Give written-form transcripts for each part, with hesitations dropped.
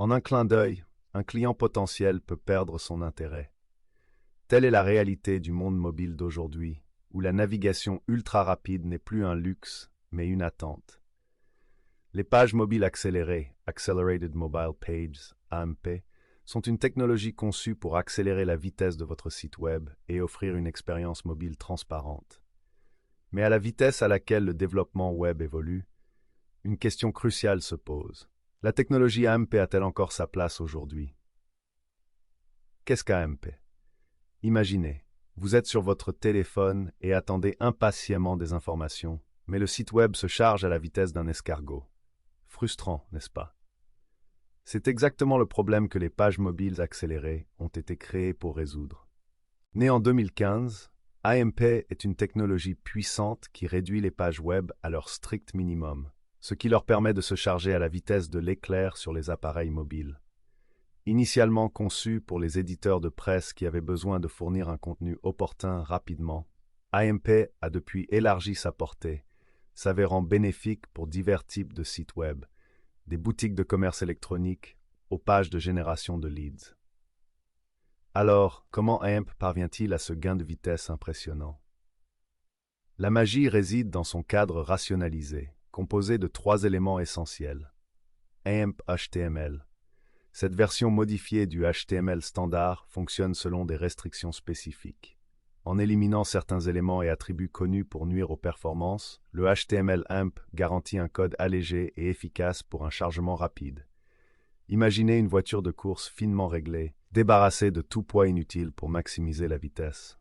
En un clin d'œil, un client potentiel peut perdre son intérêt. Telle est la réalité du monde mobile d'aujourd'hui, où la navigation ultra rapide n'est plus un luxe, mais une attente. Les pages mobiles accélérées, Accelerated Mobile Pages, AMP, sont une technologie conçue pour accélérer la vitesse de votre site web et offrir une expérience mobile transparente. Mais à la vitesse à laquelle le développement web évolue, une question cruciale se pose. La technologie AMP a-t-elle encore sa place aujourd'hui? Qu'est-ce qu'AMP? Imaginez, vous êtes sur votre téléphone et attendez impatiemment des informations, mais le site web se charge à la vitesse d'un escargot. Frustrant, n'est-ce pas? C'est exactement le problème que les pages mobiles accélérées ont été créées pour résoudre. Né en 2015, AMP est une technologie puissante qui réduit les pages web à leur strict minimum, ce qui leur permet de se charger à la vitesse de l'éclair sur les appareils mobiles. Initialement conçu pour les éditeurs de presse qui avaient besoin de fournir un contenu opportun rapidement, AMP a depuis élargi sa portée, s'avérant bénéfique pour divers types de sites web, des boutiques de commerce électronique aux pages de génération de leads. Alors, comment AMP parvient-il à ce gain de vitesse impressionnant? La magie réside dans son cadre rationalisé, composé de 3 éléments essentiels. AMP HTML. Cette version modifiée du HTML standard fonctionne selon des restrictions spécifiques. En éliminant certains éléments et attributs connus pour nuire aux performances, le HTML AMP garantit un code allégé et efficace pour un chargement rapide. Imaginez une voiture de course finement réglée, débarrassée de tout poids inutile pour maximiser la vitesse.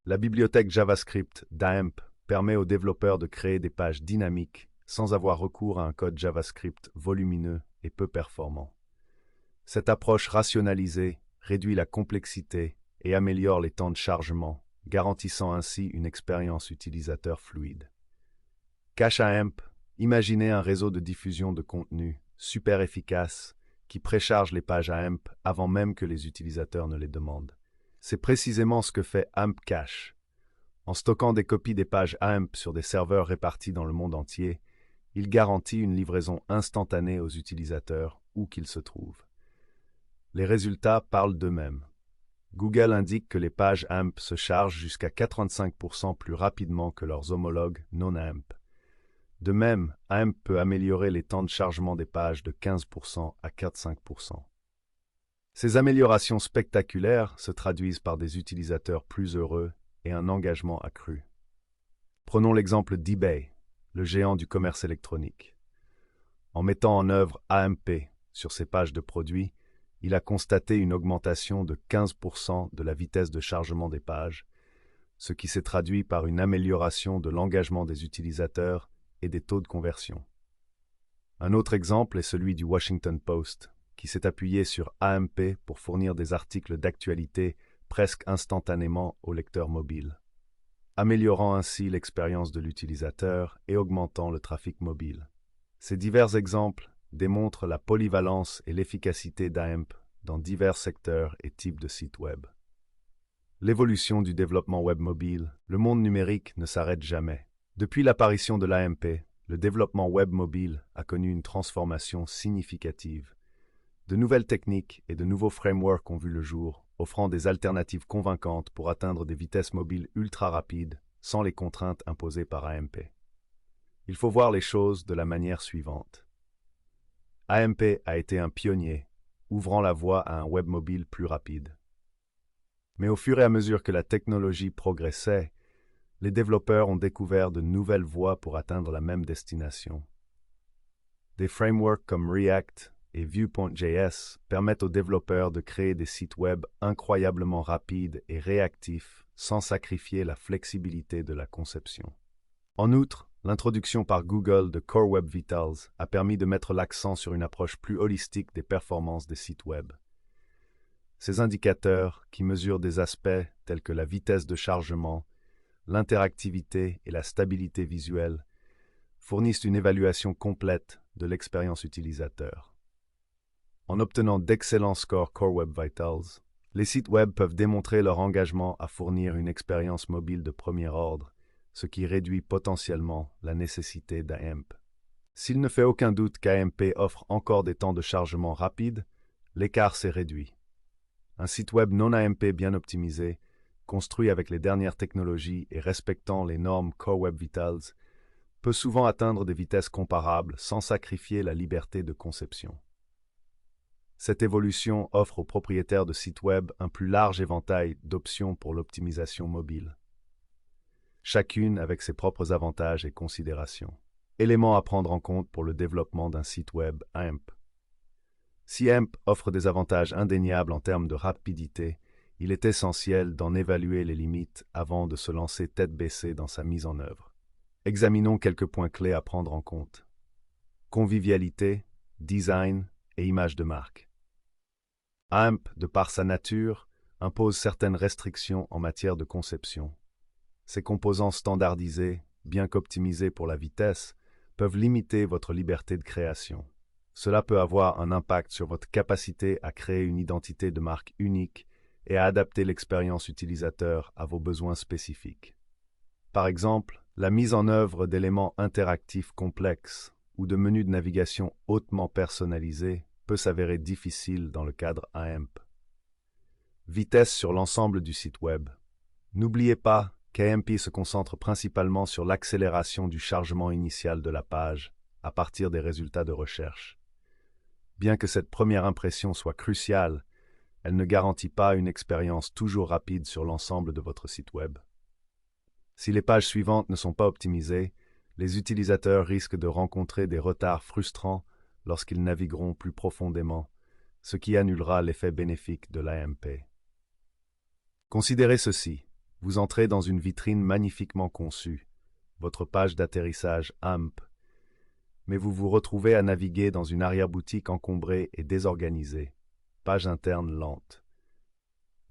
La bibliothèque JavaScript d'AMP permet aux développeurs de créer des pages dynamiques sans avoir recours à un code JavaScript volumineux et peu performant. Cette approche rationalisée réduit la complexité et améliore les temps de chargement, garantissant ainsi une expérience utilisateur fluide. Cache AMP, imaginez un réseau de diffusion de contenu super efficace qui précharge les pages AMP avant même que les utilisateurs ne les demandent. C'est précisément ce que fait AMP Cache. En stockant des copies des pages AMP sur des serveurs répartis dans le monde entier, il garantit une livraison instantanée aux utilisateurs où qu'ils se trouvent. Les résultats parlent d'eux-mêmes. Google indique que les pages AMP se chargent jusqu'à 85% plus rapidement que leurs homologues non AMP. De même, AMP peut améliorer les temps de chargement des pages de 15% à 45%. Ces améliorations spectaculaires se traduisent par des utilisateurs plus heureux et un engagement accru. Prenons l'exemple d'eBay, le géant du commerce électronique. En mettant en œuvre AMP sur ses pages de produits, il a constaté une augmentation de 15% de la vitesse de chargement des pages, ce qui s'est traduit par une amélioration de l'engagement des utilisateurs et des taux de conversion. Un autre exemple est celui du Washington Post, qui s'est appuyé sur AMP pour fournir des articles d'actualité presque instantanément aux lecteurs mobiles, améliorant ainsi l'expérience de l'utilisateur et augmentant le trafic mobile. Ces divers exemples démontrent la polyvalence et l'efficacité d'AMP dans divers secteurs et types de sites web. L'évolution du développement web mobile, le monde numérique ne s'arrête jamais. Depuis l'apparition de l'AMP, le développement web mobile a connu une transformation significative. De nouvelles techniques et de nouveaux frameworks ont vu le jour, offrant des alternatives convaincantes pour atteindre des vitesses mobiles ultra rapides sans les contraintes imposées par AMP. Il faut voir les choses de la manière suivante. AMP a été un pionnier, ouvrant la voie à un web mobile plus rapide. Mais au fur et à mesure que la technologie progressait, les développeurs ont découvert de nouvelles voies pour atteindre la même destination. Des frameworks comme React et Vue.js permettent aux développeurs de créer des sites web incroyablement rapides et réactifs sans sacrifier la flexibilité de la conception. En outre, l'introduction par Google de Core Web Vitals a permis de mettre l'accent sur une approche plus holistique des performances des sites web. Ces indicateurs, qui mesurent des aspects tels que la vitesse de chargement, l'interactivité et la stabilité visuelle, fournissent une évaluation complète de l'expérience utilisateur. En obtenant d'excellents scores Core Web Vitals, les sites web peuvent démontrer leur engagement à fournir une expérience mobile de premier ordre, ce qui réduit potentiellement la nécessité d'AMP. S'il ne fait aucun doute qu'AMP offre encore des temps de chargement rapides, l'écart s'est réduit. Un site web non AMP bien optimisé, construit avec les dernières technologies et respectant les normes Core Web Vitals, peut souvent atteindre des vitesses comparables sans sacrifier la liberté de conception. Cette évolution offre aux propriétaires de sites web un plus large éventail d'options pour l'optimisation mobile, chacune avec ses propres avantages et considérations. Éléments à prendre en compte pour le développement d'un site web AMP. Si AMP offre des avantages indéniables en termes de rapidité, il est essentiel d'en évaluer les limites avant de se lancer tête baissée dans sa mise en œuvre. Examinons quelques points clés à prendre en compte. Convivialité, design et image de marque. AMP, de par sa nature, impose certaines restrictions en matière de conception. Ses composants standardisés, bien qu'optimisés pour la vitesse, peuvent limiter votre liberté de création. Cela peut avoir un impact sur votre capacité à créer une identité de marque unique et à adapter l'expérience utilisateur à vos besoins spécifiques. Par exemple, la mise en œuvre d'éléments interactifs complexes ou de menus de navigation hautement personnalisés peut s'avérer difficile dans le cadre AMP. Vitesse sur l'ensemble du site web. N'oubliez pas qu'AMP se concentre principalement sur l'accélération du chargement initial de la page à partir des résultats de recherche. Bien que cette première impression soit cruciale, elle ne garantit pas une expérience toujours rapide sur l'ensemble de votre site web. Si les pages suivantes ne sont pas optimisées, les utilisateurs risquent de rencontrer des retards frustrants lorsqu'ils navigueront plus profondément, ce qui annulera l'effet bénéfique de l'AMP. Considérez ceci. Vous entrez dans une vitrine magnifiquement conçue, votre page d'atterrissage AMP, mais vous vous retrouvez à naviguer dans une arrière-boutique encombrée et désorganisée, page interne lente.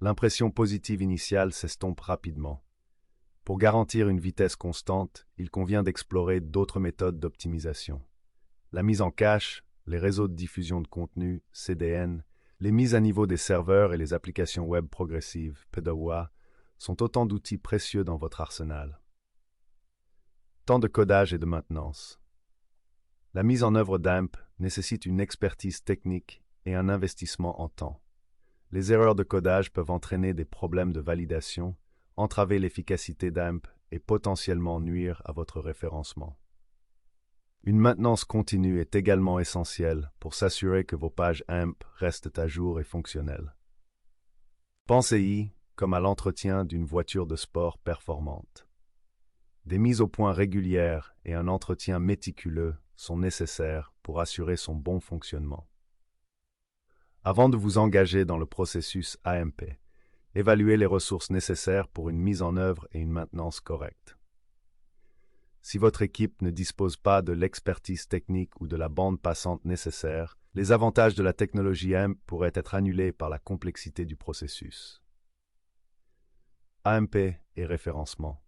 L'impression positive initiale s'estompe rapidement. Pour garantir une vitesse constante, il convient d'explorer d'autres méthodes d'optimisation. La mise en cache, les réseaux de diffusion de contenu, CDN, les mises à niveau des serveurs et les applications web progressives, PWA, sont autant d'outils précieux dans votre arsenal. Temps de codage et de maintenance. La mise en œuvre d'AMP nécessite une expertise technique et un investissement en temps. Les erreurs de codage peuvent entraîner des problèmes de validation, entraver l'efficacité d'AMP et potentiellement nuire à votre référencement. Une maintenance continue est également essentielle pour s'assurer que vos pages AMP restent à jour et fonctionnelles. Pensez-y comme à l'entretien d'une voiture de sport performante. Des mises au point régulières et un entretien méticuleux sont nécessaires pour assurer son bon fonctionnement. Avant de vous engager dans le processus AMP, évaluez les ressources nécessaires pour une mise en œuvre et une maintenance correcte. Si votre équipe ne dispose pas de l'expertise technique ou de la bande passante nécessaire, les avantages de la technologie AMP pourraient être annulés par la complexité du processus. AMP et référencement.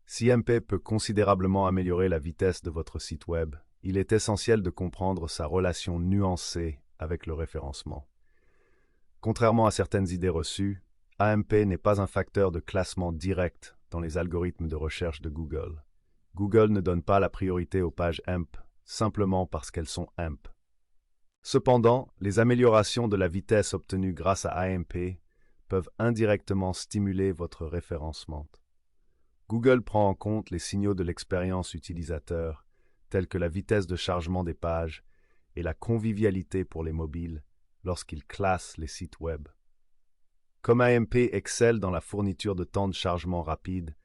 Si AMP peut considérablement améliorer la vitesse de votre site web, il est essentiel de comprendre sa relation nuancée avec le référencement. Contrairement à certaines idées reçues, AMP n'est pas un facteur de classement direct dans les algorithmes de recherche de Google. Google ne donne pas la priorité aux pages AMP simplement parce qu'elles sont AMP. Cependant, les améliorations de la vitesse obtenues grâce à AMP peuvent indirectement stimuler votre référencement. Google prend en compte les signaux de l'expérience utilisateur, tels que la vitesse de chargement des pages et la convivialité pour les mobiles, lorsqu'il classe les sites web. Comme AMP excelle dans la fourniture de temps de chargement rapide,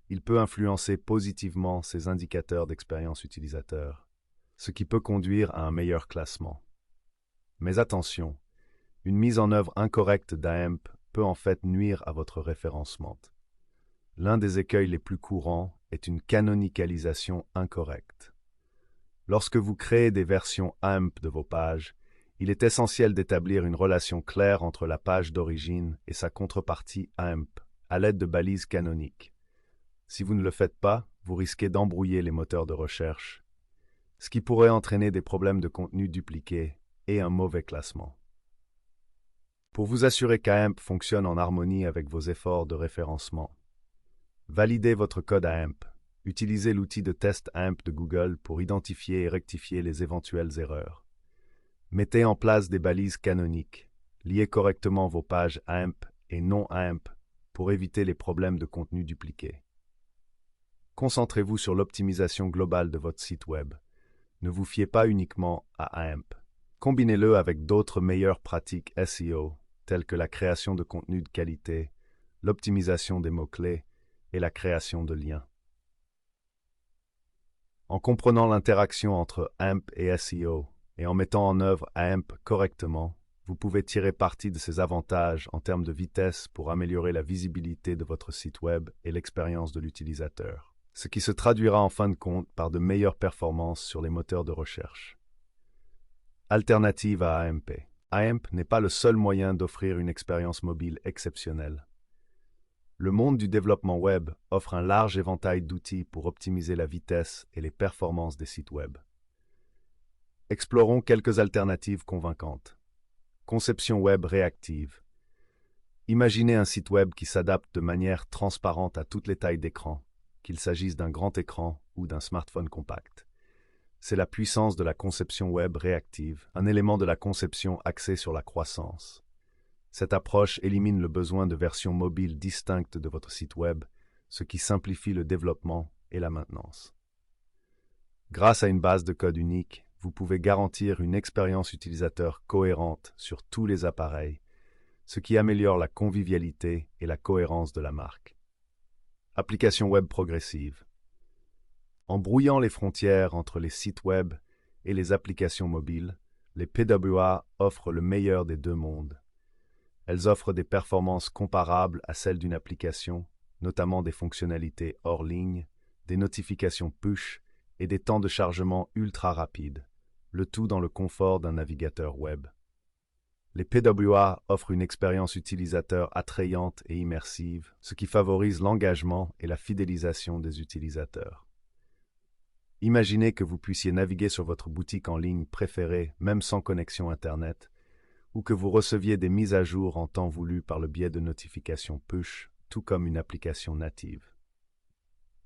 il peut influencer positivement ces indicateurs d'expérience utilisateur, ce qui peut conduire à un meilleur classement. Mais attention, une mise en œuvre incorrecte d'AMP peut en fait nuire à votre référencement. L'un des écueils les plus courants est une canonicalisation incorrecte. Lorsque vous créez des versions AMP de vos pages, il est essentiel d'établir une relation claire entre la page d'origine et sa contrepartie AMP, à l'aide de balises canoniques. Si vous ne le faites pas, vous risquez d'embrouiller les moteurs de recherche, ce qui pourrait entraîner des problèmes de contenu dupliqué et un mauvais classement. Pour vous assurer qu'AMP fonctionne en harmonie avec vos efforts de référencement, validez votre code AMP. Utilisez l'outil de test AMP de Google pour identifier et rectifier les éventuelles erreurs. Mettez en place des balises canoniques. Liez correctement vos pages AMP et non AMP pour éviter les problèmes de contenu dupliqué. Concentrez-vous sur l'optimisation globale de votre site web. Ne vous fiez pas uniquement à AMP. Combinez-le avec d'autres meilleures pratiques SEO, telles que la création de contenu de qualité, l'optimisation des mots-clés et la création de liens. En comprenant l'interaction entre AMP et SEO et en mettant en œuvre AMP correctement, vous pouvez tirer parti de ces avantages en termes de vitesse pour améliorer la visibilité de votre site web et l'expérience de l'utilisateur, ce qui se traduira en fin de compte par de meilleures performances sur les moteurs de recherche. Alternative à AMP. AMP n'est pas le seul moyen d'offrir une expérience mobile exceptionnelle. Le monde du développement web offre un large éventail d'outils pour optimiser la vitesse et les performances des sites web. Explorons quelques alternatives convaincantes. Conception web réactive. Imaginez un site web qui s'adapte de manière transparente à toutes les tailles d'écran, qu'il s'agisse d'un grand écran ou d'un smartphone compact. C'est la puissance de la conception web réactive, un élément de la conception axé sur la croissance. Cette approche élimine le besoin de versions mobiles distinctes de votre site web, ce qui simplifie le développement et la maintenance. Grâce à une base de code unique, vous pouvez garantir une expérience utilisateur cohérente sur tous les appareils, ce qui améliore la convivialité et la cohérence de la marque. Application web progressive. En brouillant les frontières entre les sites web et les applications mobiles, les PWA offrent le meilleur des deux mondes. Elles offrent des performances comparables à celles d'une application, notamment des fonctionnalités hors ligne, des notifications push et des temps de chargement ultra rapides, le tout dans le confort d'un navigateur web. Les PWA offrent une expérience utilisateur attrayante et immersive, ce qui favorise l'engagement et la fidélisation des utilisateurs. Imaginez que vous puissiez naviguer sur votre boutique en ligne préférée, même sans connexion Internet, ou que vous receviez des mises à jour en temps voulu par le biais de notifications push, tout comme une application native.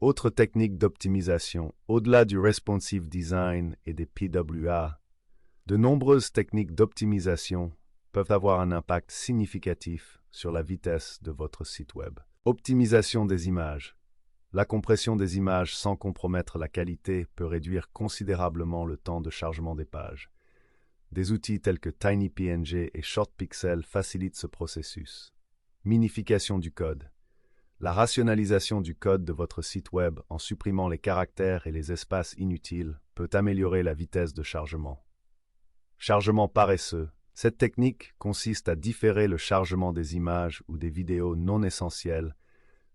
Autre technique d'optimisation, au-delà du responsive design et des PWA, de nombreuses techniques d'optimisation peuvent avoir un impact significatif sur la vitesse de votre site web. Optimisation des images. La compression des images sans compromettre la qualité peut réduire considérablement le temps de chargement des pages. Des outils tels que TinyPNG et ShortPixel facilitent ce processus. Minification du code. La rationalisation du code de votre site web en supprimant les caractères et les espaces inutiles peut améliorer la vitesse de chargement. Chargement paresseux. Cette technique consiste à différer le chargement des images ou des vidéos non essentielles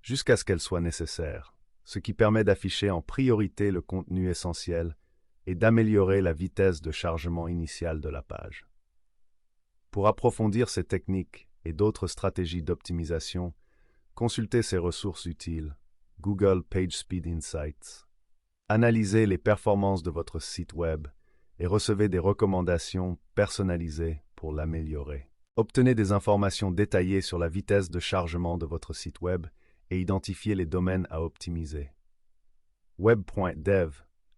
jusqu'à ce qu'elles soient nécessaires, ce qui permet d'afficher en priorité le contenu essentiel et d'améliorer la vitesse de chargement initiale de la page. Pour approfondir ces techniques et d'autres stratégies d'optimisation, consultez ces ressources utiles, Google PageSpeed Insights. Analysez les performances de votre site web et recevez des recommandations personnalisées pour l'améliorer. Obtenez des informations détaillées sur la vitesse de chargement de votre site web et identifiez les domaines à optimiser. Web.dev.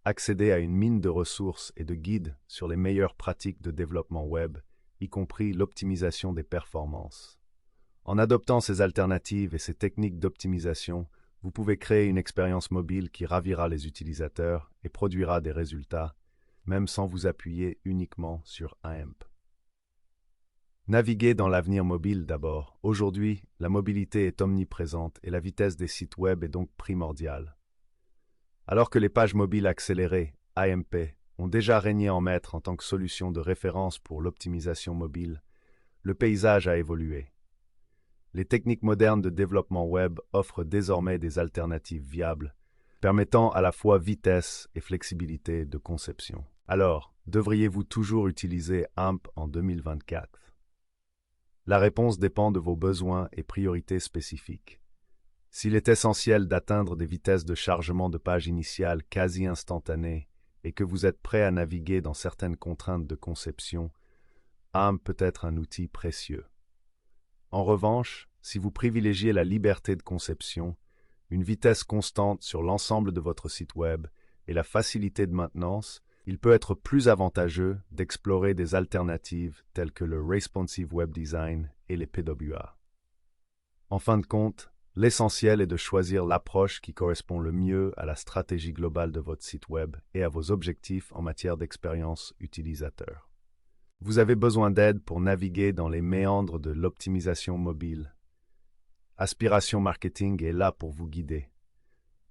Accédez à une mine de ressources et de guides sur les meilleures pratiques de développement web, y compris l'optimisation des performances. En adoptant ces alternatives et ces techniques d'optimisation, vous pouvez créer une expérience mobile qui ravira les utilisateurs et produira des résultats, même sans vous appuyer uniquement sur AMP. Naviguez dans l'avenir mobile d'abord. Aujourd'hui, la mobilité est omniprésente et la vitesse des sites web est donc primordiale. Alors que les pages mobiles accélérées, AMP, ont déjà régné en maître en tant que solution de référence pour l'optimisation mobile, le paysage a évolué. Les techniques modernes de développement web offrent désormais des alternatives viables, permettant à la fois vitesse et flexibilité de conception. Alors, devriez-vous toujours utiliser AMP en 2024? La réponse dépend de vos besoins et priorités spécifiques. S'il est essentiel d'atteindre des vitesses de chargement de page initiale quasi instantanées et que vous êtes prêt à naviguer dans certaines contraintes de conception, AMP peut être un outil précieux. En revanche, si vous privilégiez la liberté de conception, une vitesse constante sur l'ensemble de votre site web et la facilité de maintenance, il peut être plus avantageux d'explorer des alternatives telles que le Responsive Web Design et les PWA. En fin de compte, l'essentiel est de choisir l'approche qui correspond le mieux à la stratégie globale de votre site web et à vos objectifs en matière d'expérience utilisateur. Vous avez besoin d'aide pour naviguer dans les méandres de l'optimisation mobile. Aspiration Marketing est là pour vous guider.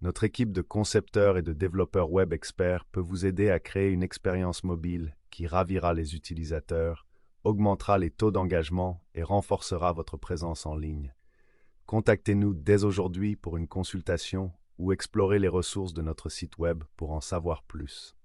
Notre équipe de concepteurs et de développeurs web experts peut vous aider à créer une expérience mobile qui ravira les utilisateurs, augmentera les taux d'engagement et renforcera votre présence en ligne. Contactez-nous dès aujourd'hui pour une consultation ou explorez les ressources de notre site web pour en savoir plus.